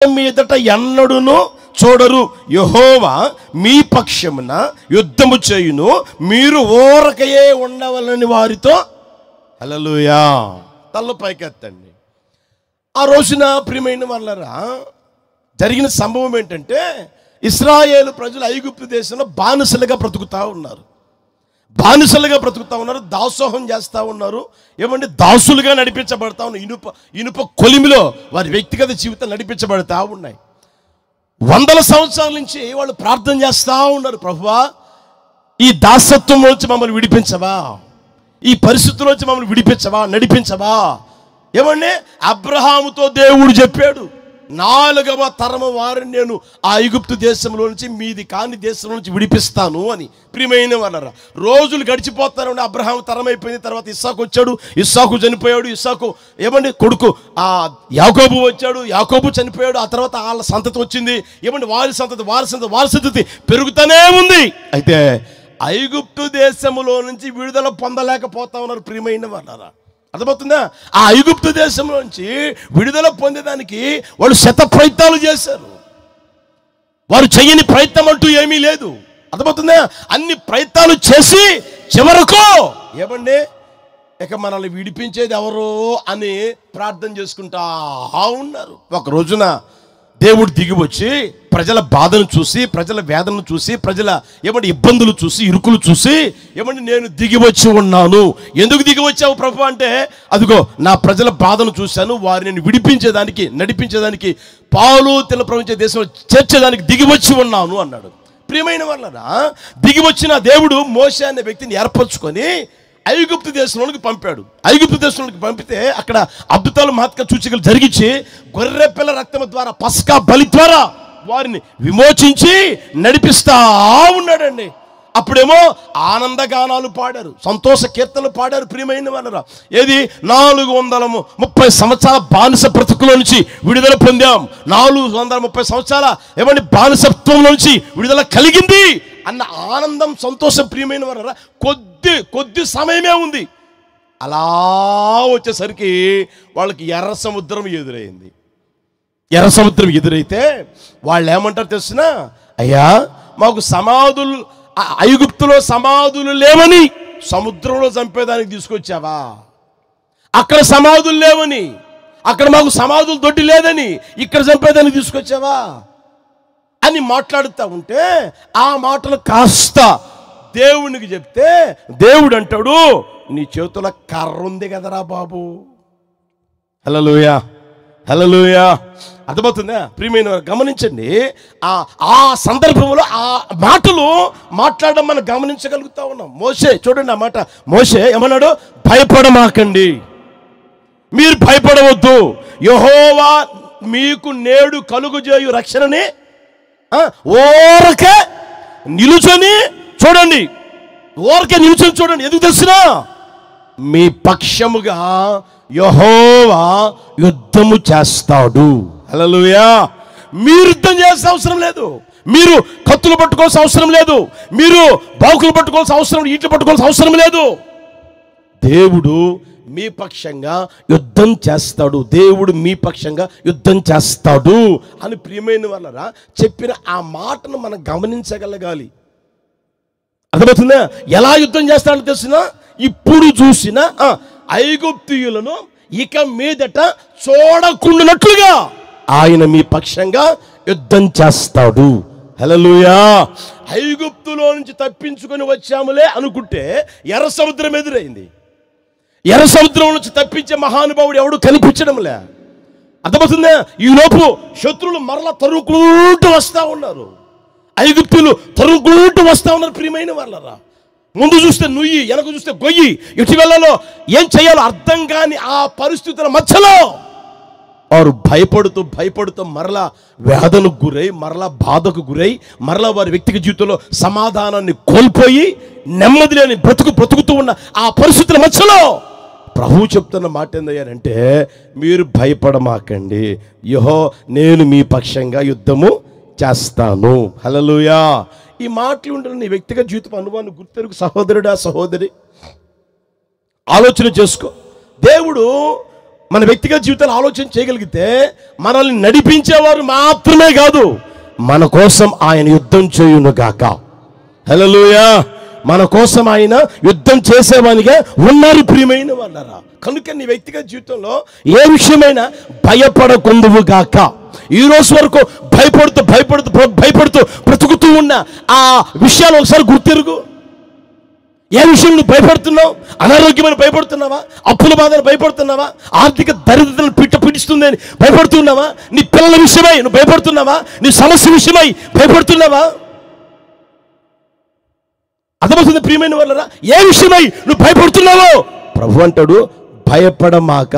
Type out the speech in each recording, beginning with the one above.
మీదట ఎన్నడును చూడరు. యెహోవా మీ పక్షమున యుద్ధము చేయును, మీరు ఊరకయే ఉండవలని వారితో. హల్లెలూయా. తల్ల పైకెత్తండి. ఆ రోజున ప్రియమైన వాళ్ళరా జరిగిన సంభవం ఏంటంటే, ఇశ్రాయేలు ప్రజలు ఐగుప్తు దేశంలో బానిసలుగా బ్రతుకుతూ ఉన్నారు. దాసోహం చేస్తూ ఉన్నారు. ఏమంటే దాసులుగా నడిపించబడతా ఉన్నారు. ఇనుప కొలిమిలో వారి వ్యక్తిగత జీవితం నడిపించబడతా ఉన్నాయి. వందల సంవత్సరాల నుంచి వాళ్ళు ప్రార్థన చేస్తూ ఉన్నారు, ప్రభువా ఈ దాసత్వం నుంచి మమ్మల్ని విడిపించవా, ఈ పరిస్థితుల్లోంచి మమ్మల్ని విడిపించవా, నడిపించవా. ఏమంటే అబ్రహాముతో దేవుడు చెప్పాడు, 4వ తరము వారిని నేను ఆ ఐగుప్తు దేశంలో నుంచి, మీది కాని దేశంలో నుంచి విడిపిస్తాను అని. ప్రియమైన వాళ్ళరా రోజులు గడిచిపోతారు. అబ్రహాము తరం అయిపోయింది. తర్వాత ఇస్సాకు వచ్చాడు, ఇస్సాకు చనిపోయాడు. ఇస్సాకు ఏమండి కొడుకు యాకోబు వచ్చాడు, యాకోబు చనిపోయాడు. ఆ తర్వాత వాళ్ళ సంతతి వచ్చింది. ఏమండి వారి సంతతి పెరుగుతూనే ఉంది. అయితే ఐగుప్తు దేశంలో నుంచి విడుదల పొందలేకపోతా ఉన్నారు. ప్రియమైన వాళ్ళరా అర్థమవుతుందా? ఆ ఐగుప్తు దేశంలో నుంచి విడుదల పొందేదానికి వాళ్ళు శత ప్రయత్నాలు చేశారు. వారు చేయని ప్రయత్నం అంటూ ఏమీ లేదు. అర్థమవుతుందా? అన్ని ప్రయత్నాలు చేసి చివరకు ఏమండి ఇక మనల్ని విడిపించేది ఎవరో అని ప్రార్థన చేసుకుంటా ఉన్నారు. ఒక రోజున దేవుడు దిగి వచ్చి ప్రజల బాధను చూసి, ప్రజల వేదనను చూసి, ప్రజల ఏమంటే ఇబ్బందులు చూసి, ఇరుకులు చూసి, ఏమంటే నేను దిగి వచ్చి ఉన్నాను. ఎందుకు దిగి వచ్చావు ప్రభు అంటే, అదిగో నా ప్రజల బాధను చూశాను, వారిని విడిపించేదానికి, నడిపించేదానికి, పాలు తెల్ల ప్రపంచ దేశంలో చేర్చేదానికి దిగి వచ్చి ఉన్నాను అన్నాడు. ప్రియమైన వాళ్ళరా దిగి వచ్చిన దేవుడు మోషే అనే వ్యక్తిని ఏర్పరచుకొని ఐగుప్తు దేశంలోనికి పంపాడు. ఐగుప్తు దేశంలోనికి పంపితే అక్కడ అద్భుతాలు, మహత్కార సూచకలు జరిగించి గొర్రె పిల్ల రక్తము ద్వారా, పస్కా బలి ద్వారా వారిని విమోచించి నడిపిస్తా ఉన్నాడండి. అప్పుడేమో ఆనందగానాలు పాడారు, సంతోష కీర్తనలు పాడారు. ప్రియమైన వాళ్ళరా ఏది 430 సంవత్సరాల బానిస బ్రతుకులో నుంచి విడుదల పొందాం, 430 సంవత్సరాల ఏమంటే బానిసత్వం నుంచి విడుదల కలిగింది అన్న ఆనందం, సంతోషం. ప్రియమైన వాళ్ళరా కొద్ది సమయమే ఉంది. అలా వచ్చేసరికి వాళ్ళకి ఎర్ర సముద్రం ఎదురైంది. ఎర్ర సముద్రం ఎదురైతే వాళ్ళు ఏమంటారు తెలిసిన, అయ్యా మాకు సమాధులు, ఐగుప్తులో సమాధులు లేవని సముద్రంలో చంపేదానికి తీసుకొచ్చావా, అక్కడ సమాధులు లేవని, అక్కడ మాకు సమాధులు దొడ్డి లేదని ఇక్కడ చంపేదానికి తీసుకొచ్చావా అని మాట్లాడుతూ ఉంటే, ఆ మాటలు కాస్త దేవునికి చెప్తే దేవుడు అంటాడు, నీ చేతుల కర్ర ఉంది కదరా బాబు. హల్లెలూయా, హల్లెలూయా. అర్థమవుతుందా? ప్రియమైన గమనించండి, ఆ సందర్భంలో ఆ మాటలు మాట్లాడడం మనం గమనించగలుగుతా ఉన్నాం. మోషే చూడండి, ఆ మాట మోషే ఏమన్నాడు, భయపడమాకండి, మీరు భయపడవద్దు, యెహోవా మీకు నేడు కలుగుజేయు రక్షణని ఊరకే నిలుచొని చూడండి, ఊరకే నిలుచొని చూడండి. ఎందుకు తెలిసినా మీ పక్షముగా యెహోవా యుద్ధము చేస్తాడు. హల్లెలూయా. మీరు యుద్ధం చేయాల్సిన అవసరం లేదు, మీరు కత్తులు పట్టుకోవాల్సిన అవసరం లేదు, మీరు బాకులు పట్టుకోవాల్సిన అవసరం, ఈట్లు పట్టుకోవాల్సిన అవసరం లేదు. దేవుడు మీ పక్షంగా యుద్ధం చేస్తాడు, దేవుడు మీ పక్షంగా యుద్ధం చేస్తాడు అని ప్రియమైన వాళ్ళరా చెప్పిన ఆ మాటను మనం గమనించగలగాలి. అర్థమవుతుందా? ఎలా యుద్ధం చేస్తాడో తెలిసిన, ఇప్పుడు చూసిన ఐగుప్తీయులను ఇక మీదట చూడకుండానట్లుగా ఆయన మీ పక్షంగా యుద్ధం చేస్తాడు. హల్లెలూయా. ఐగుప్తులో నుంచి తప్పించుకొని వచ్చాములే అనుకుంటే ఎర్ర సముద్రం ఎదురైంది. ఎర్ర సముద్రం నుంచి తప్పించే మహానుభావుడు ఎవడు కనిపించడంలే. అర్థమవుతుందా? ఈ లోపు శత్రువులు మరలా తరుగుకుంటూ వస్తూ ఉన్నారు, ఐగుప్తులు తరుగుకుంటూ వస్తూ ఉన్నారు. ప్రియమైన వాళ్ళరా ముందు చూస్తే నుయ్యి, వెనక చూస్తే గొయ్యి, ఎటు వెళ్ళాలో ఏం చేయాలో అర్థం కాని ఆ పరిస్థితుల మధ్యలో వారు భయపడుతూ మరలా వేదనకు గురై, మరలా బాధకు గురై, మరలా వారి వ్యక్తిగత జీవితంలో సమాధానాన్ని కోల్పోయి నెమ్మది లేని బ్రతుకుతూ ఉన్న ఆ పరిస్థితుల మధ్యలో ప్రభువు చెప్తున్న మాట ఏందయ్యారంటే, మీరు భయపడమాకండి, నేను మీ పక్షంగా యుద్ధము చేస్తాను. హల్లెలూయా. ఈ మాటలు ఉంటున్న నీ వ్యక్తిగత జీవితం అనుభవాన్ని గుర్తెరుగు సహోదరుడా, సహోదరి, ఆలోచన చేసుకో. దేవుడు మన వ్యక్తిగత జీవితాలు ఆలోచన చేయగలిగితే మనల్ని నడిపించేవారు మాత్రమే కాదు, మన కోసం ఆయన యుద్ధం చేయును గాక. హల్లెలూయా. మన కోసం ఆయన యుద్ధం చేసేవానిగా ఉన్నారు ప్రియమైన వాళ్ళరా. కనుక నీ వ్యక్తిగత జీవితంలో ఏ విషయమైనా భయపడకుందువు గాక. ఈ రోజు వరకు భయపడుతూ బ్రతుకుతూ ఉన్న ఆ విషయాలు ఒకసారి గుర్తెరుగు. ఏ విషయం నువ్వు భయపడుతున్నావు? అనారోగ్యమైన భయపడుతున్నావా? అప్పుల బాధను భయపడుతున్నావా? ఆర్థిక దరిద్రతను పీడిస్తుంది అని భయపడుతున్నావా? నీ పిల్లల విషయమై నువ్వు భయపడుతున్నావా? నీ సమస్య విషయమై భయపడుతున్నావా? అర్థమవుతుంది ప్రియమైన వాళ్ళరా? ఏ విషయమై నువ్వు భయపడుతున్నావో ప్రభు అంటాడు, భయపడమాక,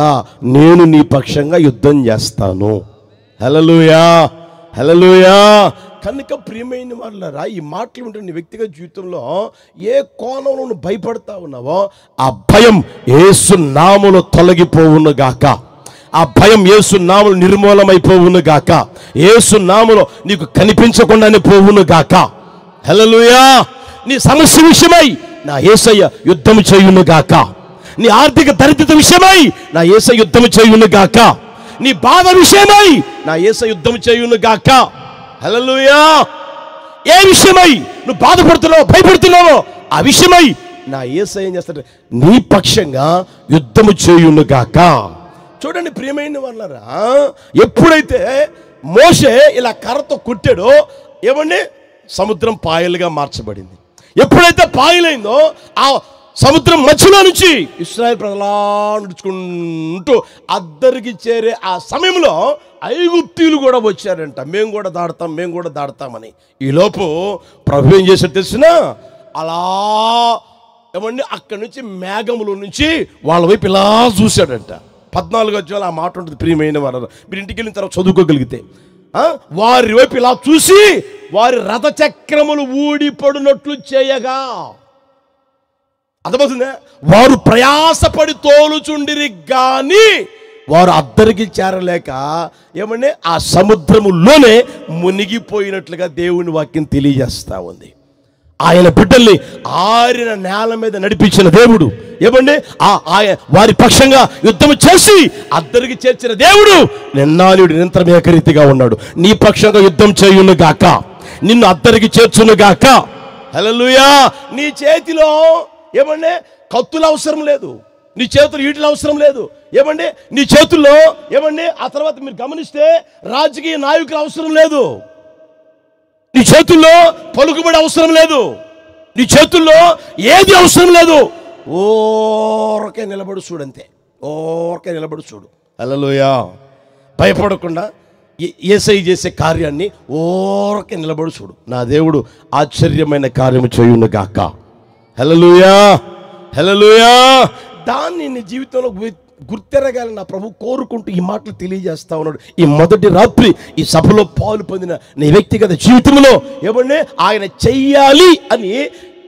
నేను నీ పక్షంగా యుద్ధం చేస్తాను. హల్లెలూయా, హల్లెలూయా. కనుక ప్రియమైన వాళ్ళరా, ఈ మాటలు ఉంటే నీ వ్యక్తిగత జీవితంలో ఏ కోణంలో నువ్వు భయపడతా ఉన్నావో ఆ భయం యేసు నామములో తొలగిపోవును గాక. ఆ భయం యేసు నామములో నిర్మూలమైపోవును గాక. యేసు నామములో నీకు కనిపించకుండానే పోవును గాక. హల్లెలూయా. నీ సమస్య విషయమై నా యేసయ్య యుద్ధం చేయును గాక. నీ ఆర్థిక దరిద్రత విషయమై నా యేసయ్య యుద్ధం చేయును గాక. నీ బాధ విషయమై నా యేసయ్య యుద్ధం చేయును గాక. హల్లెలూయా. ఏ విషయమై నువ్వు బాధపడుతున్నావో భయపడుతున్నావో ఆ విషయమై నా యేసయ్య ఏం చేస్తాడు? నీ పక్షంగా యుద్ధము చేయును గాక. చూడండి ప్రియమైన వాళ్ళరా, ఎప్పుడైతే మోషే ఇలా కర్రతో కొట్టాడో ఏమండి, సముద్రం పాయలుగా మార్చబడింది. ఎప్పుడైతే పాయలైందో ఆ సముద్రం మధ్యలో నుంచి ఇశ్రాయేలు ప్రజలా నడుచుకుంటూ అద్దరికి చేరే ఆ సమయంలో ఐగుప్తీయులు కూడా వచ్చారంట. మేము కూడా దాడతామని. ఈలోపు ప్రభు ఏం చేశాడు తెలిసిన? అలా ఏమండి అక్కడి నుంచి మేఘముల నుంచి వాళ్ళ వైపు ఇలా చూశాడంట. 14 అధ్యాయాలు ఆ మాట ఉంటుంది ప్రియమైన వారు. మీరు ఇంటికి వెళ్ళిన తర్వాత చదువుకోగలిగితే వారి వైపు ఇలా చూసి వారి రథచక్రములు ఊడిపడినట్లు చేయగా, అర్థమవుతుందా? వారు ప్రయాసపడి తోలుచుండిరి గాని వారు అద్దరికి చేరలేక ఏమంటే ఆ సముద్రములోనే మునిగిపోయినట్లుగా దేవుని వాక్యం తెలియజేస్తా ఉంది. ఆయన బిడ్డల్ని ఆరిన నేల మీద నడిపించిన దేవుడు ఏమండి వారి పక్షంగా యుద్ధం చేసి అద్దరికి చేర్చిన దేవుడు నిన్నాళుడు నిరంతరం ఏకరీతిగా ఉన్నాడు. నీ పక్షంగా యుద్ధం చేయును గాక, నిన్ను అద్దరికి చేర్చును గాక. హల్లెలూయా. నీ చేతిలో ఏమండి కత్తులు అవసరం లేదు, నీ చేతులు ఈటలు అవసరం లేదు. ఏమండి నీ చేతుల్లో ఏమండి ఆ తర్వాత మీరు గమనిస్తే రాజకీయ నాయకులు అవసరం లేదు. నీ చేతుల్లో పలుకుబడి అవసరం లేదు. నీ చేతుల్లో ఏది అవసరం లేదు. ఓరకే నిలబడు చూడంతే, ఓరకే నిలబడు చూడు. హల్లెలూయా. భయపడకుండా యేసయ్య చేసే కార్యాన్ని ఓరకే నిలబడు చూడు. నా దేవుడు ఆశ్చర్యమైన కార్యము చేయును గాక. హల్లెలూయా, హల్లెలూయా. దాన్ని నీ జీవితంలో గుర్తెరగాలని నా ప్రభు కోరుకుంటూ ఈ మాటలు తెలియజేస్తా ఉన్నాడు. ఈ మొదటి రాత్రి ఈ సభలో పాలు పొందిన నీ వ్యక్తిగత జీవితంలో ఏమన్నా ఆయన చెయ్యాలి అని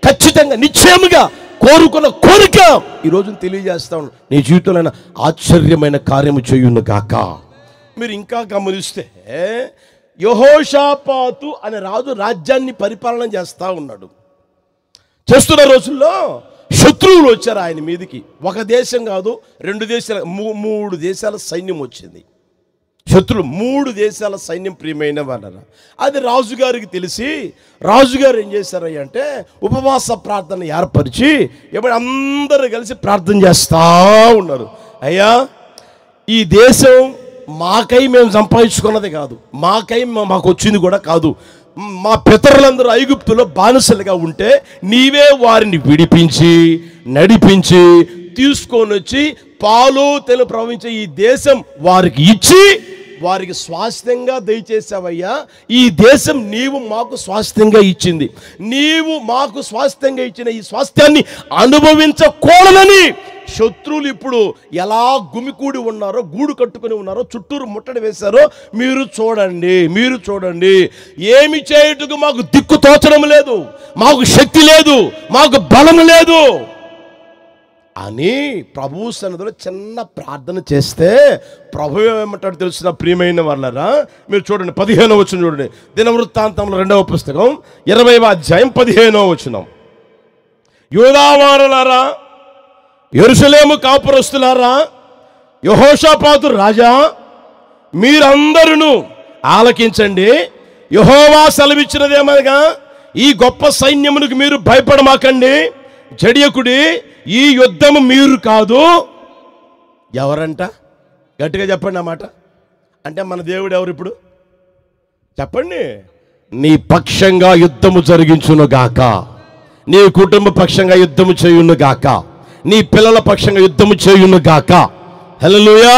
ఖచ్చితంగా నిశ్చయముగా కోరుకున్న కోరిక ఈరోజు తెలియజేస్తా ఉన్నాడు. నీ జీవితంలో ఆశ్చర్యమైన కార్యము చేయును గాక. మీరు ఇంకా గమనిస్తే యెహోషాపాతు అనే రాజు రాజ్యాన్ని పరిపాలన చేస్తూ ఉన్నాడు. చేస్తున్న రోజుల్లో శత్రువులు వచ్చారు ఆయన మీదకి. ఒక దేశం కాదు, 2 దేశాల 3 దేశాల సైన్యం వచ్చింది. శత్రులు 3 దేశాల సైన్యం ప్రియమైన వాళ్ళరా. అది రాజుగారికి తెలిసి రాజుగారు ఏం చేశారయ్య అంటే ఉపవాస ప్రార్థన ఏర్పరిచి ఎప్పుడు అందరూ కలిసి ప్రార్థన చేస్తూ ఉన్నారు. అయ్యా, ఈ దేశం మాకై మేము సంపాదించుకున్నది కాదు, మాకు వచ్చింది కూడా కాదు. మా పితరులందరూ ఐగుప్తులో బానిసలుగా ఉంటే నీవే వారిని విడిపించి నడిపించి తీసుకొని వచ్చి పాలు తెలు ప్రవహించే ఈ దేశం వారికి ఇచ్చి వారికి స్వాస్థ్యంగా దయచేసావయ్యా. ఈ దేశం నీవు మాకు స్వాస్థ్యంగా ఇచ్చింది. నీవు మాకు స్వాస్థ్యంగా ఇచ్చిన ఈ స్వాస్థ్యాన్ని అనుభవించకూడదని శత్రువులు ఇప్పుడు ఎలా గుమికూడి ఉన్నారో, గూడు కట్టుకుని ఉన్నారో, చుట్టూరు ముట్టడి వేశారో మీరు చూడండి. ఏమి చేయుటకు మాకు దిక్కు తోచడం లేదు, మాకు శక్తి లేదు, మాకు బలం లేదు అని ప్రభు సన్నిధిలో చిన్న ప్రార్థన చేస్తే ప్రభు ఏమంటాడు తెలిసిన ప్రియమైన వాళ్ళరా. మీరు చూడండి 15వ వచనం చూడండి. దినవృత్తాంతంలో 2వ పుస్తకం 20వ అధ్యాయం 15వ వచనం. యూదావారులారా, యెరూషలేము కాపురస్తులారా, యెహోషాపాతు రాజా, మీరందరూ ఆలకించండి. యెహోవా సెలవిచ్చినదేమనగా, ఈ గొప్ప సైన్యమునికి మీరు భయపడమాకండి, జడియకుడి, ఈ యుద్ధము మీరు కాదు. ఎవరంట? గట్టిగా చెప్పండి ఆ మాట. అంటే మన దేవుడు ఎవరు ఇప్పుడు చెప్పండి? నీ పక్షంగా యుద్ధము జరిగించును గాక, నీ కుటుంబ పక్షంగా యుద్ధము చేయును గాక, నీ పిల్లల పక్షంగా యుద్ధము చేయును గాక. హల్లెలూయా.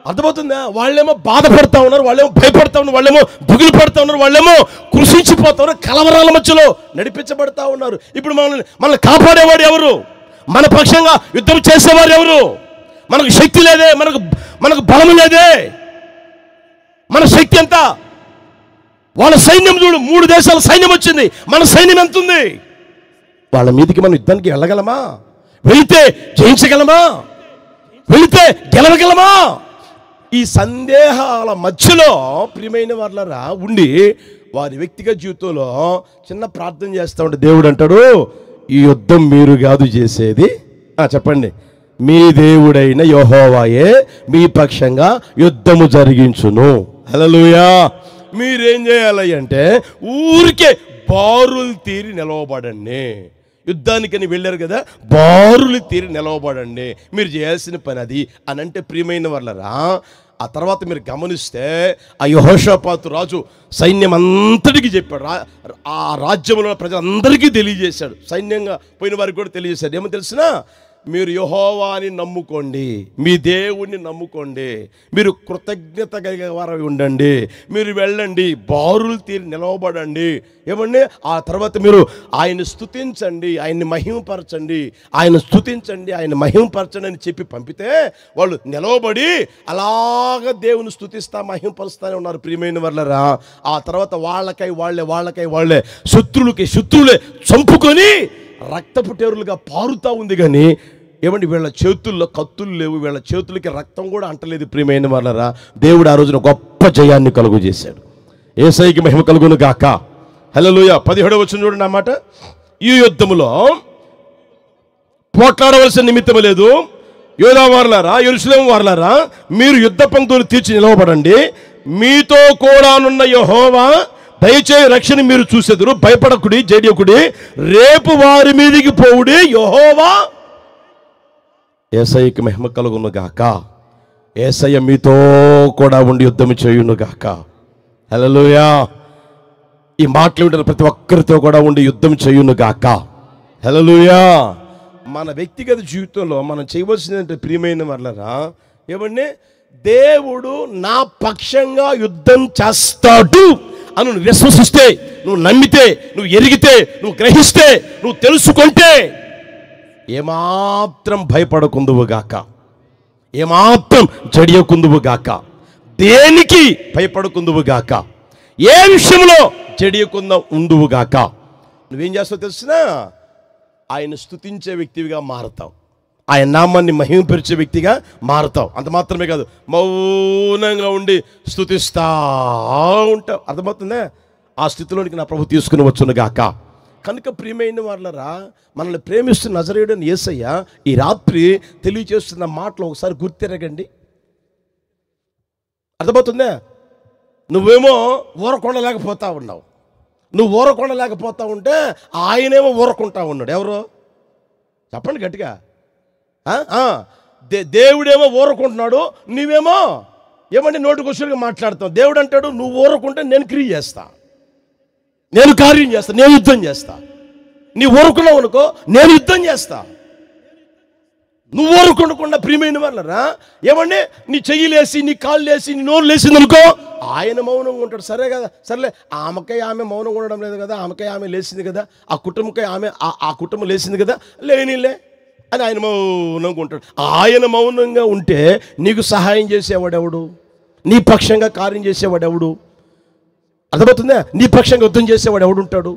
అర్థమవుతుందా? వాళ్ళేమో బాధపడతా ఉన్నారు, వాళ్ళేమో భయపడతా ఉన్నారు, వాళ్ళేమో దిగులు పడతా ఉన్నారు, వాళ్ళేమో కృషించిపోతా ఉన్నారు, కలవరాల మధ్యలో నడిపించబడతా ఉన్నారు. ఇప్పుడు మనల్ని కాపాడేవాడు ఎవరు? మన పక్షంగా యుద్ధం చేసేవారు ఎవరు? మనకు శక్తి లేదే, మనకు బలం లేదే. మన శక్తి ఎంత? వాళ్ళ సైన్యం చూడు, 3 దేశాల సైన్యం వచ్చింది, మన సైన్యం ఎంత ఉంది? వాళ్ళ మీదకి మనం యుద్ధానికి వెళ్ళగలమా? వెళితే జయించగలమా? వెళితే గెలవగలమా? ఈ సందేహాల మధ్యలో ప్రియమైన వాళ్ళరా ఉండి వారి వ్యక్తిగత జీవితంలో చిన్న ప్రార్థన చేస్తూ ఉంటే దేవుడు అంటాడు, ఈ యుద్ధం మీరు కాదు చేసేది. చెప్పండి, మీ దేవుడైన యెహోవాయే మీ పక్షంగా యుద్ధము జరిగించును. హల్లెలూయా. మీరేం చేయాలి అంటే ఊరికే బారులు తీరి నిలవబడండి. యుద్ధానికని వెళ్ళారు కదా, బారులు తీరి నిలవబడండి. మీరు చేయాల్సిన పని అది అని అంటే ప్రియమైన వాళ్ళరా, ఆ తర్వాత మీరు గమనిస్తే ఆ యెహోషాపాతు రాజు సైన్యం అంతటికి చెప్పాడు, ఆ రాజ్యంలో ప్రజలందరికీ తెలియజేశాడు, సైన్యంగా పోయిన వారికి కూడా తెలియజేశాడు. ఏమో తెలిసినా, మీరు యెహోవాని నమ్ముకోండి, మీ దేవుణ్ణి నమ్ముకోండి, మీరు కృతజ్ఞత కలిగే వారు ఉండండి, మీరు వెళ్ళండి, బారులు తీరి నిలవబడండి. ఏమండి? ఆ తర్వాత మీరు ఆయన స్తుతించండి, ఆయన్ని మహిమపరచండి, ఆయన స్తుతించండి, ఆయన మహిమపరచండి అని చెప్పి పంపితే వాళ్ళు నిలవబడి అలాగ దేవుని స్తుతిస్తా మహిమపరుస్తానే ఉన్నారు. ప్రియమైన వాళ్ళరా, ఆ తర్వాత వాళ్ళకై వాళ్ళే శత్రువులే చంపుకొని రక్తపు టేరులుగా పారుతూ ఉంది. కానీ ఏమండి, వీళ్ళ చేతుల్లో కత్తులు లేవు, వీళ్ళ చేతులకి రక్తం కూడా అంటలేదు. ప్రియమైన వాళ్ళరా, దేవుడు ఆ రోజున గొప్ప జయాన్ని కలుగు చేశాడు. యేసయ్యకి మహిమ కలుగును గాక. హల్లెలూయా. 17వ వచనం చూడండి అన్నమాట. ఈ యుద్ధములో పోట్లాడవలసిన నిమిత్తం లేదు. యోధా వారలారా, యెరూషలేము వారలారా, మీరు యుద్ధ పంక్తులు తీర్చి నిలవబడండి. మీతో కూడానున్న యెహోవా దయచేసి రక్షణ మీరు చూసేదురు. భయపడకుడి, జడియకుడి, రేపు వారి మీదికి పోవుడి. యెహోవా యేసయ్యకి మహిమ కలుగును గాక. యేసయ్య మీతో కూడా ఉండి యుద్ధం చేయును గాక. హల్లెలూయా. ఈ మాటలు వింటున్న ప్రతి ఒక్కరితో కూడా ఉండి యుద్ధం చేయును గాక. హల్లెలూయా. మన వ్యక్తిగత జీవితంలో మనం చేయవలసిందంటే ప్రియమైన వాళ్ళరా, ఏమండి, దేవుడు నా పక్షంగా యుద్ధం చేస్తాడు అని నువ్వు విశ్వసిస్తే, నువ్వు నమ్మితే, నువ్వు ఎరిగితే, నువ్వు గ్రహిస్తే, నువ్వు తెలుసుకుంటే ఏమాత్రం భయపడకుందువుగాక, ఏమాత్రం జడియకుందువుగాక, దేనికి భయపడకుందువుగాక, ఏ విషయంలో జడియకుండా ఉందువుగాక. నువ్వేం చేస్తావు తెలిసినా, ఆయన స్తుతించే వ్యక్తివిగా మారుతావు, ఆయన నామాన్ని మహిమపరిచే వ్యక్తిగా మారుతావు. అంత మాత్రమే కాదు, మౌనంగా ఉండి స్తుతిస్తా ఉంటావు. అర్థమవుతుందా? ఆ స్థితిలోనికి నా ప్రభు తీసుకుని వచ్చును గాక. కనుక ప్రియమైన వాళ్ళరా, మనల్ని ప్రేమిస్తున్న నజరేయుడైన యేసయ్య ఈ రాత్రి తెలియజేస్తున్న మాటలు ఒకసారి గుర్తిరగండి. అర్థమవుతుందా? నువ్వేమో ఊరకొండలేకపోతా ఉన్నావు. నువ్వు ఊరకొండలేకపోతా ఉంటే ఆయనేమో ఊరకుంటా ఉన్నాడు. ఎవరు చెప్పండి గట్టిగా. దేవుడేమో ఊరకుంటున్నాడు, నువ్వేమో ఏమంటే నోటికొచ్చిగా మాట్లాడతావు. దేవుడు అంటాడు, నువ్వు ఊరకుంటే నేను క్రియ చేస్తా, నేను కార్యం చేస్తా, నేను యుద్ధం చేస్తా. నీ ఊరుకున్నావు అనుకో, నేను యుద్ధం చేస్తా. నువ్వు ఊరుకుండకుండా ప్రియమైన వాళ్ళరా, ఏమండి, నీ చెయ్యి లేసి, నీ కాళ్ళు లేసి, నీ నోరు లేసింది అనుకో, ఆయన మౌనంగా ఉంటాడు. సరే కదా, సర్లే, ఆమెకై ఆమె మౌనంగా ఉండడం లేదు కదా, ఆమెకై ఆమె లేచింది కదా, ఆ కుటుంబకై ఆమె ఆ కుటుంబం లేచింది కదా, లేనిలే అని ఆయన మౌనంగా ఉంటాడు. ఆయన మౌనంగా ఉంటే నీకు సహాయం చేసేవాడెవడు? నీ పక్షంగా కార్యం చేసేవాడెవడు? అర్థమవుతుందా? నీ పక్షంగా యుద్ధం చేసేవాడు ఎవడుంటాడు?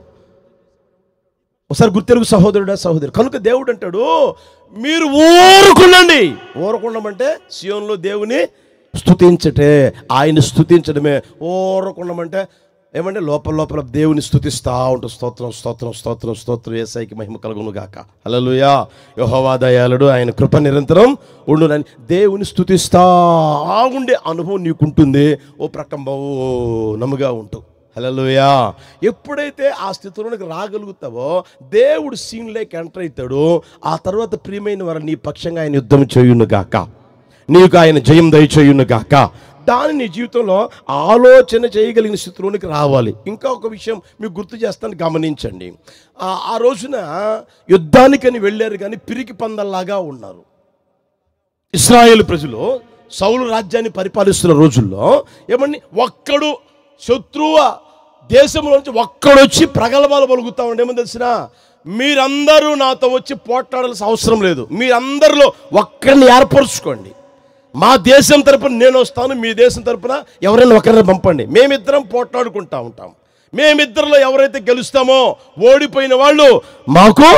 ఒకసారి గుర్తెరుగు సహోదరుడా, సహోదరు. కనుక దేవుడు అంటాడు, మీరు ఊరుకుండండి. ఊరుకుండమంటే సియోనులో దేవుని స్తుతించటే, ఆయన స్తుతించడమే. ఊరుకుండమంటే ఏమంటే లోపల లోపల దేవుని స్తుతిస్తూ ఉంటాం. స్తోత్రం స్తోత్రం స్తోత్రం స్తోత్రం, యేసయ్యకి మహిమ కలుగును గాక. హల్లెలూయా. యెహోవా దయాళుడు, ఆయన కృప నిరంతరం ఉండునని దేవుని స్తుతిస్తా ఉండే అనుభవం నీకుంటుంది. ఓ ప్రక్కన నమ్మగా ఉంటావు. హల్లెలూయా. ఎప్పుడైతే ఆ స్థితిలోనికి రాగలుగుతావో దేవుడు సీన్లోకి ఎంటర్ అవుతాడు. ఆ తర్వాత ప్రియమైన వారు నీ పక్షంగా ఆయన యుద్ధం చేయును గాక, నీకు ఆయన జయం దయచేయును గాక. దాన్ని నీ జీవితంలో ఆలోచన చేయగలిగిన స్థితిలోనికి రావాలి. ఇంకా ఒక విషయం మీకు గుర్తు చేస్తాను, గమనించండి. ఆ రోజున యుద్ధానికని వెళ్ళారు కానీ పిరికి పందల్లాగా ఉన్నారు. ఇశ్రాయేలు ప్రజలు సౌలు రాజ్యాన్ని పరిపాలిస్తున్న రోజుల్లో ఏమని ఒక్కడు శత్రువు దేశంలోంచి ఒక్కడొచ్చి ప్రగల్భాలు పలుకుతా ఉండే. ఏమని తెలిసిన, మీరందరూ నాతో వచ్చి పోట్లాడాల్సిన అవసరం లేదు, మీరందరిలో ఒక్కరిని ఏర్పరచుకోండి, మా దేశం తరపున నేను వస్తాను, మీ దేశం తరపున ఎవరైనా ఒకరిని పంపండి, మేమిద్దరం పోట్లాడుకుంటా ఉంటాం, మేమిద్దరిలో ఎవరైతే గెలుస్తామో ఓడిపోయిన వాళ్ళు మాకు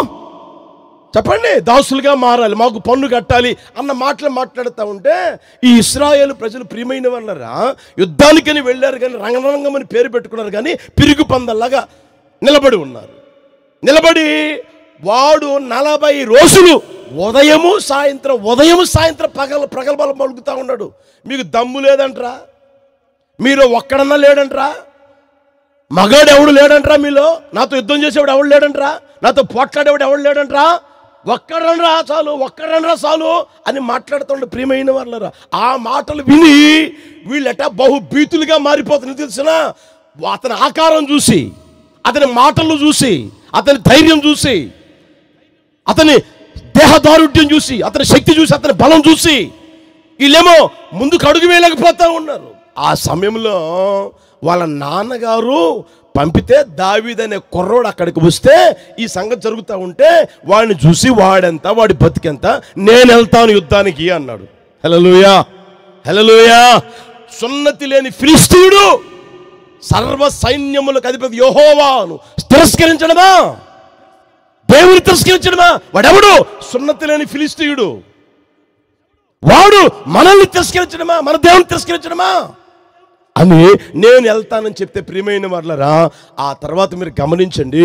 చెప్పండి దాసులుగా మారాలి, మాకు పన్ను కట్టాలి అన్న మాటలు మాట్లాడుతూ ఉంటే ఈ ఇశ్రాయేలు ప్రజలు ప్రియమైన వాళ్ళరా యుద్ధానికని వెళ్ళారు కానీ రంగరంగమని పేరు పెట్టుకున్నారు కానీ పిరుగు పందల్లాగా నిలబడి ఉన్నారు. నిలబడి వాడు 40 రోజులు ఉదయము సాయంత్రం ప్రగల్భాలు పలుకుతూ ఉన్నాడు. మీకు దమ్ము లేదంట్రా, మీరు ఒక్కడన్నా లేడంట్రా, మగాడు ఎవడు లేడంట్రా, మీలో నాతో యుద్ధం చేసేవాడు ఎవడు లేడంట్రా, నాతో పోట్లాడేవాడు ఎవడు లేడంట్రా, ఒక్కడనరా చాలు అని మాట్లాడుతుండే ప్రియమైన వాళ్ళరా. ఆ మాటలు విని వీళ్ళట బహుభీతులుగా మారిపోతుంది. తెలిసిన అతని ఆకారం చూసి, అతని మాటలు చూసి, అతని ధైర్యం చూసి, అతని దేహదారుఢ్యం చూసి, అతని శక్తి చూసి, అతని బలం చూసి వీళ్ళేమో ముందుకు అడుగు వేయలేకపోతా ఉన్నారు. ఆ సమయంలో వాళ్ళ నాన్నగారు పంపితే దావీదు అనే కుర్రోడు అక్కడికి వస్తే ఈ సంగతి జరుగుతూ ఉంటే వాడిని చూసి వాడెంత, వాడి బతికెంత, నేను వెళ్తాను యుద్ధానికి అన్నాడు. హల్లెలూయా, హల్లెలూయా. సున్నతి లేని ఫిలిష్తీయుడు సర్వ సైన్యములకు అధిపతి యెహోవాను తిరస్కరించడమా, దేవుని తిరస్కరించడమా? వాడెవడు? సున్నతి లేని ఫిలిష్తీయుడు. వాడు మనల్ని తిరస్కరించడమా, మన దేవుని తిరస్కరించడమా అని నేను వెళ్తానని చెప్తే ప్రియమైన వాళ్ళరా ఆ తర్వాత మీరు గమనించండి,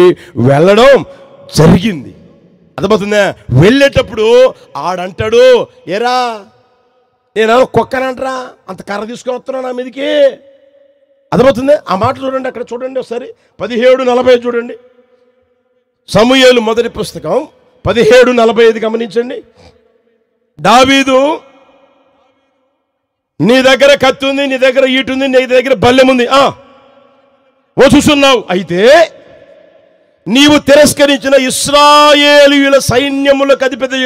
వెళ్ళడం జరిగింది. అర్థమవుతుందా? వెళ్ళేటప్పుడు ఆడంటాడు, ఏరా నేను కుక్కనంటరా, అంత కర్ర తీసుకొని వస్తున్నాను నా మీదకి. అర్థమవుతుంది? ఆ మాట చూడండి, అక్కడ చూడండి ఒకసారి 17:40 చూడండి. సమూయేలు మొదటి పుస్తకం 17:45 గమనించండి. దావీదు, నీ దగ్గర కత్తి ఉంది, నీ దగ్గర ఈటుంది, నీ దగ్గర బల్లెం ఉంది, ఓ చూస్తున్నావు. అయితే నీవు తిరస్కరించిన ఇశ్రాయేలీయుల సైన్యములకు అధిపతి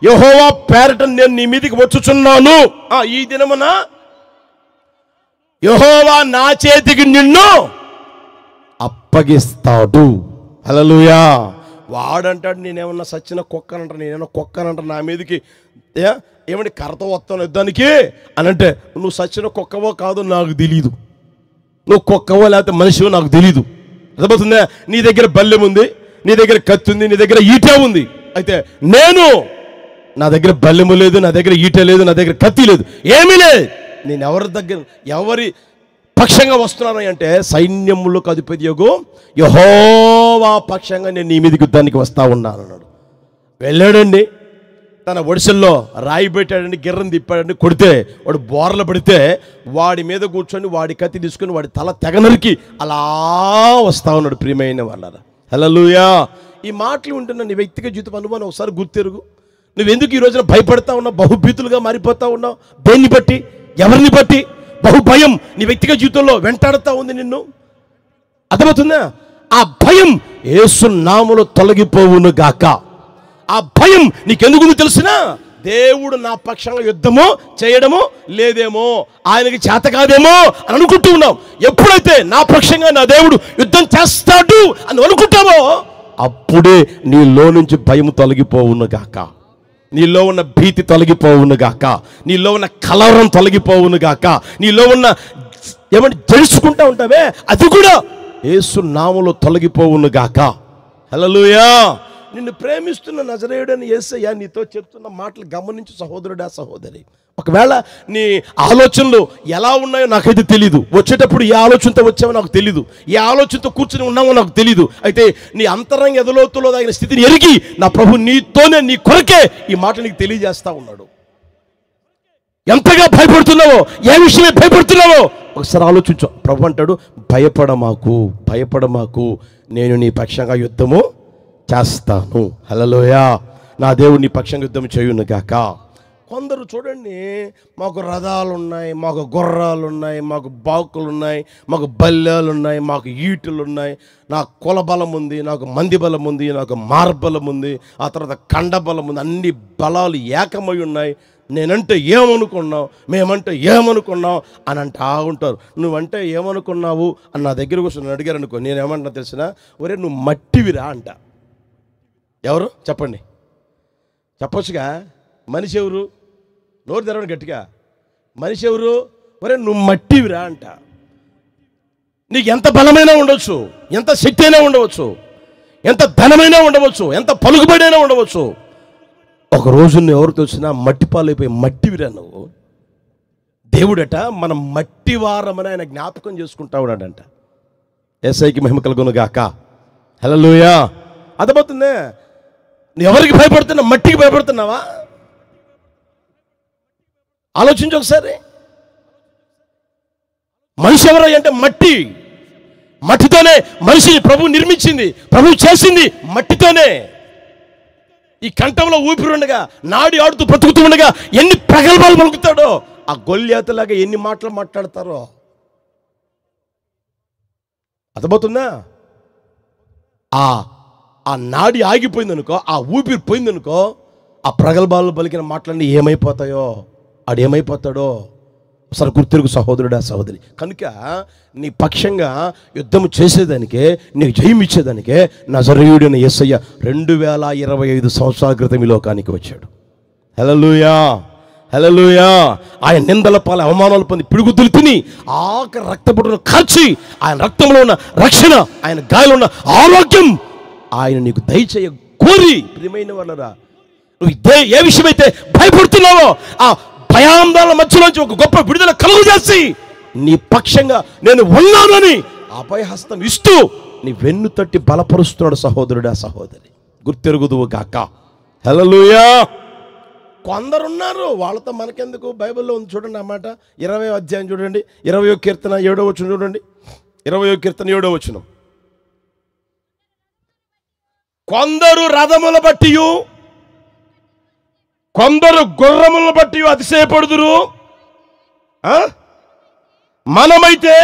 యెహోవా పేరట నేను నీ మీదికి వచ్చుచున్నాను. ఈ దినమున యెహోవా నా చేతికి నిన్ను అప్పగిస్తాడు. హల్లెలూయా. వాడంటాడు, నేనేమన్నా సచ్చిన కుక్కనంట, నేనేమన్నా కుక్కనంట నా మీదకి ఏమంటే కర్రతో వస్తాను యుద్ధానికి అని అంటే, నువ్వు సచ్చిన కుక్కవో కాదో నాకు తెలీదు, నువ్వు కుక్కవో లేకపోతే మనిషివో నాకు తెలీదు. అర్థమవుతుందా? నీ దగ్గర బల్లెం ఉంది, నీ దగ్గర కత్తి ఉంది, నీ దగ్గర ఈట ఉంది. అయితే నా దగ్గర బల్లెము లేదు, నా దగ్గర ఈట లేదు, నా దగ్గర కత్తి లేదు, ఏమీ లేదు. నేను ఎవరి పక్షంగా వస్తున్నాను అంటే సైన్యములకు అధిపతి యెహోవా పక్షంగా నేను నీ మీదకి యుద్ధానికి వస్తా ఉన్నాను అన్నాడు. వెళ్ళాడండి, తన ఒడిసెల్లో రాయి పెట్టాడండి, గిర్రం తిప్పాడండి, కొడితే వాడు బోర్ల పడితే వాడి మీద కూర్చొని వాడి కత్తి తీసుకొని వాడి తల తెగనరికి అలా వస్తా ఉన్నాడు. ప్రియమైన వాళ్ళ హల్లెలూయా. ఈ మాటలు ఉంటున్న నీ వ్యక్తిగత జీవితం అనుమానం ఒకసారి గుర్తెరుగు. నువ్వెందుకు ఈ రోజున భయపడతా ఉన్నావు, బహుభీతులుగా మారిపోతా ఉన్నావు? దేన్ని బట్టి, ఎవరిని బట్టి? బహుభయం నీ వ్యక్తిగత జీవితంలో వెంటాడుతూ ఉంది నిన్ను. అర్థమవుతుందా? ఆ భయం యేసు నామములో తొలగిపోవును గాక. ఆ భయం నీకెందుకు తెలిసినా, దేవుడు నా పక్షంగా యుద్ధము చేయడము లేదేమో, ఆయనకి చేత కాదేమో అని అనుకుంటూ ఉన్నావు. ఎప్పుడైతే నా పక్షంగా నా దేవుడు యుద్ధం చేస్తాడు అని అనుకుంటావో అప్పుడే నీలో నుంచి భయం తొలగిపోవును గాక, నీలో ఉన్న భీతి తొలగిపోవును గాక, నీలో ఉన్న కలవరం తొలగిపోవును గాక, నీలో ఉన్న ఏమంటే జడుచుకుంటా ఉంటావే అది కూడా యేసు నామములో తొలగిపోవును గాక. హల్లెలూయా. నిన్ను ప్రేమిస్తున్న నజరేయుడని యేసయ్య నీతో చెప్తున్న మాటలు గమనించు సహోదరుడా, సహోదరి. ఒకవేళ నీ ఆలోచనలు ఎలా ఉన్నాయో నాకైతే తెలీదు. వచ్చేటప్పుడు ఏ ఆలోచనతో వచ్చావో నాకు తెలీదు, ఏ ఆలోచనతో కూర్చుని ఉన్నావో నాకు తెలీదు. అయితే నీ అంతరంగ ఎదలోతులో దాగిన స్థితిని ఎరిగి నా ప్రభు నీతోనే, నీ కొరకే ఈ మాట నీకు తెలియజేస్తా ఉన్నాడు. ఎంతగా భయపడుతున్నావో, ఏ విషయమే భయపడుతున్నావో ఒకసారి ఆలోచించు. ప్రభు అంటాడు, భయపడమాకు, భయపడమాకు, నేను నీ పక్షంగా యుద్ధము చేస్తాను. హల్లెలూయా. నా దేవుడు నీ పక్షంగా యుద్ధం చేయును గాక. కొందరు చూడండి, మాకు రథాలు ఉన్నాయి, మాకు గుర్రాలు ఉన్నాయి, మాకు బాకులు ఉన్నాయి, మాకు బల్యాలు ఉన్నాయి, మాకు ఈటులు ఉన్నాయి, నాకు కుల బలం ఉంది, నాకు మంది బలం ఉంది, నాకు మార్బలం ఉంది, ఆ తర్వాత కండ బలం ఉంది, అన్ని బలాలు ఏకమై ఉన్నాయి. నేనంటే ఏమనుకున్నావు, మేమంటే ఏమనుకున్నావు అని అంటా ఉంటారు. నువ్వంటే ఏమనుకున్నావు అని నా దగ్గర కూర్చొని అడిగారు అనుకో, నేనేమంటున్నా తెలిసిన, ఒరే నువ్వు మట్టివిరా అంట. ఎవరు చెప్పండి, చెప్పొచ్చుగా. మనిషి ఎవరు? నోరు తెరవండి గట్టిగా. మనిషి ఎవరు? ఒరే నువ్వు మట్టివిరా అంట. నీకు ఎంత బలమైనా ఉండవచ్చు, ఎంత శక్తి అయినా ఉండవచ్చు, ఎంత ధనమైనా ఉండవచ్చు, ఎంత పలుకుబడైనా ఉండవచ్చు. ఒక రోజు నువ్వు ఎవరు తెలిసినా మట్టి పాలైపోయి మట్టివిరా నువ్వు. దేవుడట మనం మట్టివారమని ఆయన జ్ఞాపకం చేసుకుంటా ఉన్నాడంట. యేసయ్యకి మహిమ కలుగును గాక. హల్లెలూయా. అర్థమవుతుందే? నువ్వు ఎవరికి భయపడుతున్నావు? మట్టికి భయపడుతున్నావా? ఆలోచించు ఒకసారి. మనిషి ఎవరు అంటే మట్టి. మట్టితోనే మనిషిని ప్రభు నిర్మించింది, ప్రభు చేసింది మట్టితోనే. ఈ కంఠంలో ఊపిరి ఉండగా, నాడి ఆడుతూ బ్రతుకుతూ ఉండగా ఎన్ని ప్రగల్భాలు పలుకుతాడో, ఆ గొల్యాతులాగా ఎన్ని మాటలు మాట్లాడతారో. అర్థమవుతుందా? ఆ నాడి ఆగిపోయిందనుకో, ఆ ఊపిరి పోయిందనుకో, ఆ ప్రగల్భాలు పలికిన మాటలన్నీ ఏమైపోతాయో, ఆడేమైపోతాడో ఒకసారి గుర్తిరుగు సహోదరుడా, సహోదరి. కనుక నీ పక్షంగా యుద్ధం చేసేదానికే, నీకు జయం ఇచ్చేదానికే నజరేయుడైన యేసయ్య 2025 సంవత్సరాల క్రితం ఈ లోకానికి వచ్చాడు. హల్లెలూయా, హల్లెలూయా. ఆయన నిందల పాలు, అవమానాలు పొంది, పిడుగుద్దులు తిని, ఆఖరి రక్తపుటను కార్చి, ఆయన రక్తంలో ఉన్న రక్షణ, ఆయన గాయంలో ఉన్న ఆరోగ్యం ఆయన నీకు దయచేయ కోరి, ప్రియమైన వాళ్ళరా, నువ్వు ఏ విషయమైతే భయపడుతున్నావో ఆ భయాందోళన మధ్యలోంచి ఒక గొప్ప విడుదల కలుగు చేసి నీ పక్షంగా నేను ఉన్నానని అభయహస్తం ఇస్తూ నీ వెన్ను తట్టి బలపరుస్తున్నాడు సహోదరుడా, సహోదరి. గుర్తెరుగుదువు గాక. హల్లెలూయా. కొందరున్నారు, వాళ్ళతో మనకెందుకు? బైబిల్లో ఉంది చూడండి అన్నమాట. 20వ అధ్యాయం చూడండి, 20వ కీర్తన 7వ వచనం చూడండి. 20వ కీర్తన 7వ వచనం. కొందరు రథముల బట్టియు, కొందరు గుర్రములను బట్టి అతిశయపడుదురు, మనమైతే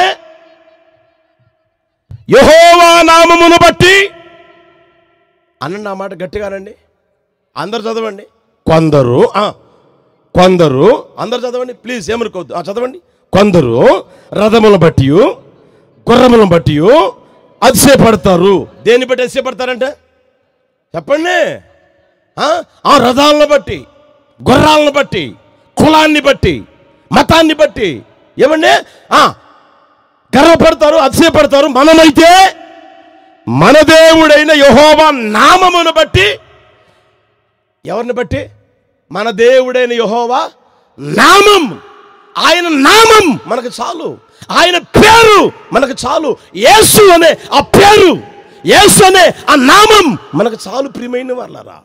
యెహోవా నామమును బట్టి అనండి. ఆ మాట గట్టిగానండి, అందరు చదవండి. కొందరు అందరు చదవండి ప్లీజ్, ఏమనుకోవద్దు, చదవండి. కొందరు రథములను బట్టి గుర్రములను బట్టి అతిశయపడతారు. దేన్ని బట్టి అతిశయపడతారంటే చెప్పండి. ఆ రథాలను బట్టి, గుర్రాలను బట్టి, కులాన్ని బట్టి, మతాన్ని బట్టి ఏమండి గర్వపడతారు, అతిశయపడతారు. మనమైతే మన దేవుడైన యెహోవా నామమును బట్టి, ఎవరిని బట్టి? మన దేవుడైన యెహోవా నామం, ఆయన నామం మనకు చాలు, ఆయన పేరు మనకు చాలు. యేసు అనే ఆ పేరు, యేసు అనే ఆ నామం మనకు చాలు. ప్రియమైన వాళ్ళరా,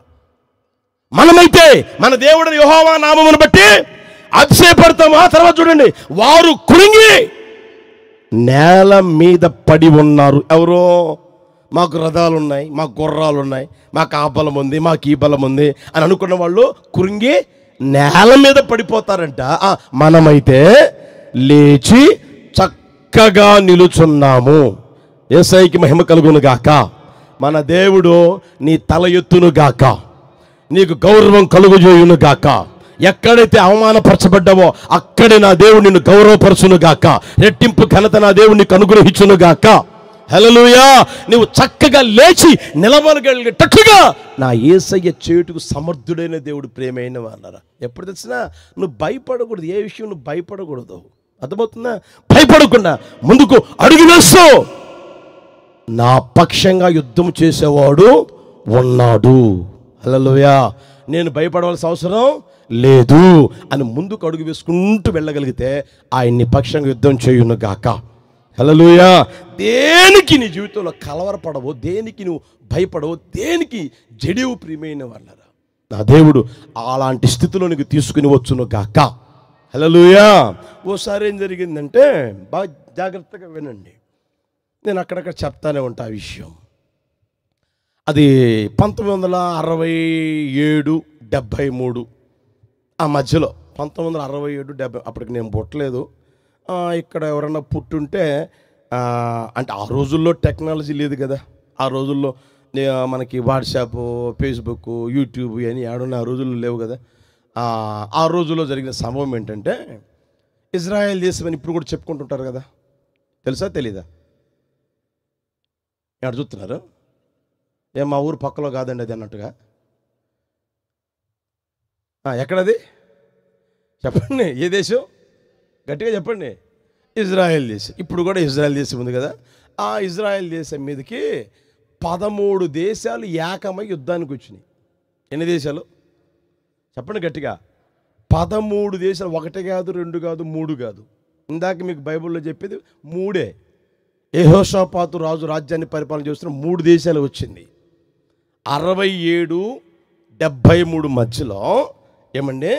మనమైతే మన దేవుడైన యెహోవా నామమును బట్టి అతిశయపడతాము. ఆ తర్వాత చూడండి, వారు కృంగి నేల మీద పడి ఉన్నారు. ఎవరో మాకు రథాలు ఉన్నాయి, మాకు గుర్రాలు ఉన్నాయి, మాకు ఆ బలం ఉంది, మాకు ఈ బలం ఉంది అని అనుకున్న వాళ్ళు కృంగి నేల మీద పడిపోతారంట. మనమైతే లేచి చక్కగా నిలుచున్నాము. యేసయ్యకి మహిమ కలుగును గాక. మన దేవుడు నీ తల ఎత్తును గాక, నీకు గౌరవం కలుగుజేయును గాక. ఎక్కడైతే అవమానపరచబడ్డావో అక్కడే నా దేవుడు నిన్ను గౌరవపరచును గాక. రెట్టింపు ఘనత నా దేవుడు నీకు అనుగ్రహించును గాక. హల్లెలూయా. నువ్వు చక్కగా లేచి నిలబడగలిగేటట్లుగా నా యేసయ్య చేటుకు సమర్థుడైన దేవుడు. ప్రేమైన వాళ్ళరా, ఎప్పుడు తెలిసినా నువ్వు భయపడకూడదు, ఏ విషయం నువ్వు భయపడకూడదు. అర్థమవుతుందా? భయపడకుండా ముందుకు అడుగు వేస్తూ నా పక్షంగా యుద్ధం చేసేవాడు ఉన్నాడు. హల్లెలూయా. నేను భయపడవలసిన అవసరం లేదు అని ముందుకు అడుగు వేసుకుంటూ వెళ్ళగలిగితే ఆయన్ని పక్షంగా యుద్ధం చేయును గాక. హల్లెలూయా. దేనికి నీ జీవితంలో కలవరపడవు, దేనికి నువ్వు భయపడవు, దేనికి జడివు ప్రియమైన వాళ్ళరా. నా దేవుడు అలాంటి స్థితిలో నీకు తీసుకుని వచ్చును గాక. హల్లెలూయా. ఓసారి ఏం జరిగిందంటే బాగా జాగ్రత్తగా వినండి, నేను అక్కడక్కడ చెప్తానే ఉంటా ఆ విషయం. అది 1967, 73 ఆ మధ్యలో. 1967, 70 అప్పటికి నేను పుట్టలేదు. ఇక్కడ ఎవరన్నా పుట్టుంటే అంటే ఆ రోజుల్లో టెక్నాలజీ లేదు కదా. ఆ రోజుల్లో మనకి వాట్సాప్, ఫేస్బుక్, యూట్యూబ్ అని ఆడున్న ఆ రోజుల్లో లేవు కదా. ఆ రోజుల్లో జరిగిన సంభవం ఏంటంటే, ఇజ్రాయెల్ దేశం అని ఇప్పుడు కూడా చెప్పుకుంటుంటారు కదా, తెలుసా తెలీదా? ఎక్కడ చూస్తున్నారు? మా ఊరు పక్కలో కాదండి అది అన్నట్టుగా. ఎక్కడది చెప్పండి, ఏ దేశం? గట్టిగా చెప్పండి. ఇజ్రాయెల్ దేశం. ఇప్పుడు కూడా ఇజ్రాయెల్ దేశం ఉంది కదా. ఆ ఇజ్రాయెల్ దేశం మీదకి 13 దేశాలు ఏకమై యుద్ధానికి వచ్చినాయి. ఎన్ని దేశాలు చెప్పండి గట్టిగా? 13 దేశాలు. 1 కాదు, 2 కాదు, 3 కాదు. ఇందాక మీకు బైబిల్లో చెప్పేది 3. యెహోషాపాతు రాజు రాజ్యాన్ని పరిపాలన చేస్తున్న 3 దేశాలు వచ్చింది. 67, 73 మధ్యలో ఏమండి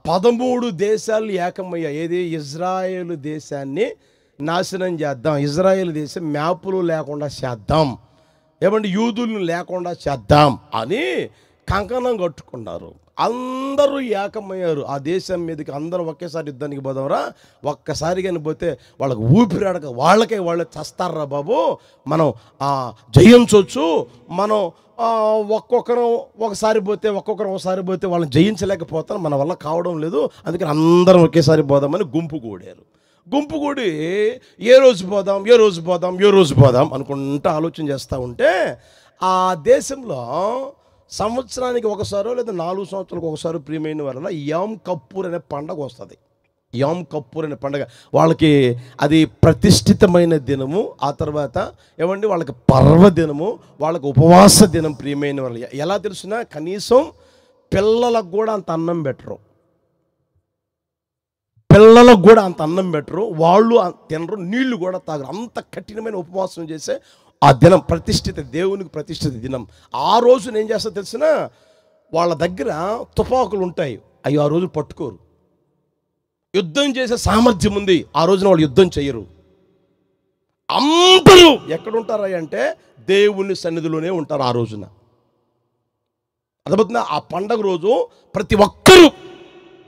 13 దేశాలు ఏకమయ్యా. ఏది? ఇజ్రాయేలు దేశాన్ని నాశనం చేద్దాం, ఇజ్రాయేల్ దేశం మ్యాపులు లేకుండా చేద్దాం, ఏమంటే యూదులను లేకుండా చేద్దాం అని కంకణం కట్టుకున్నారు. అందరూ ఏకమయ్యారు. ఆ దేశం మీదకి అందరూ ఒకేసారి యుద్ధానికి పోదాంరా, ఒక్కసారి కానీ పోతే వాళ్ళకి ఊపిరాడక వాళ్ళకే వాళ్ళు చస్తారా బాబు, మనం జయించవచ్చు, మనం ఒక్కొక్కరం ఒకసారి పోతే వాళ్ళని జయించలేకపోతాం, మన వల్ల కావడం లేదు, అందుకని అందరం ఒకేసారి పోదామని గుంపు కూడి ఏ రోజు పోదాం అనుకుంటూ ఆలోచన చేస్తూ ఉంటే ఆ దేశంలో సంవత్సరానికి ఒకసారో లేదా 4 సంవత్సరాలకు ఒకసారి ప్రియమైన వల్ల యామ్ కప్పూర్ అనే పండగ వస్తుంది. యామ్ కప్పూర్ అనే పండగ వాళ్ళకి అది ప్రతిష్ఠితమైన దినము. ఆ తర్వాత ఏమండి వాళ్ళకి పర్వదినము, వాళ్ళకి ఉపవాస దినం. ప్రియమైన వాళ్ళు ఎలా తెలుసునా, కనీసం పిల్లలకు కూడా అంత అన్నం పెట్టరు, వాళ్ళు తినరు, నీళ్లు కూడా తాగరు. అంత కఠినమైన ఉపవాసం చేసే ఆ దినం ప్రతిష్ఠిత, దేవునికి ప్రతిష్ఠిత దినం. ఆ రోజు ఏం చేస్తా తెలిసిన, వాళ్ళ దగ్గర తుపాకులు ఉంటాయి, అవి ఆ రోజు పట్టుకోరు. యుద్ధం చేసే సామర్థ్యం ఉంది, ఆ రోజున వాళ్ళు యుద్ధం చేయరు. అందరూ ఎక్కడుంటారా అంటే దేవుని సన్నిధిలోనే ఉంటారు ఆ రోజున. అర్థమవుతుందా? ఆ పండగ రోజు ప్రతి ఒక్కరూ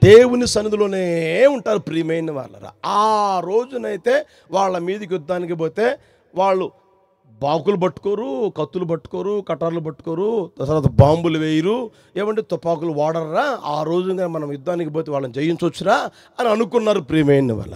దేవుని సన్నిధిలోనే ఉంటారు ప్రియమైన వాళ్ళరా. ఆ రోజునైతే వాళ్ళ మీదకి యుద్ధానికి పోతే వాళ్ళు బాకులు పట్టుకోరు, కత్తులు పట్టుకోరు, కటార్లు పట్టుకోరు, తర్వాత బాంబులు వేయరు, ఏమంటే తుపాకులు వాడర్రా. ఆ రోజున మనం యుద్ధానికి పోతే వాళ్ళని జయించవచ్చురా అని అనుకున్నారు ప్రియమైన వాళ్ళ.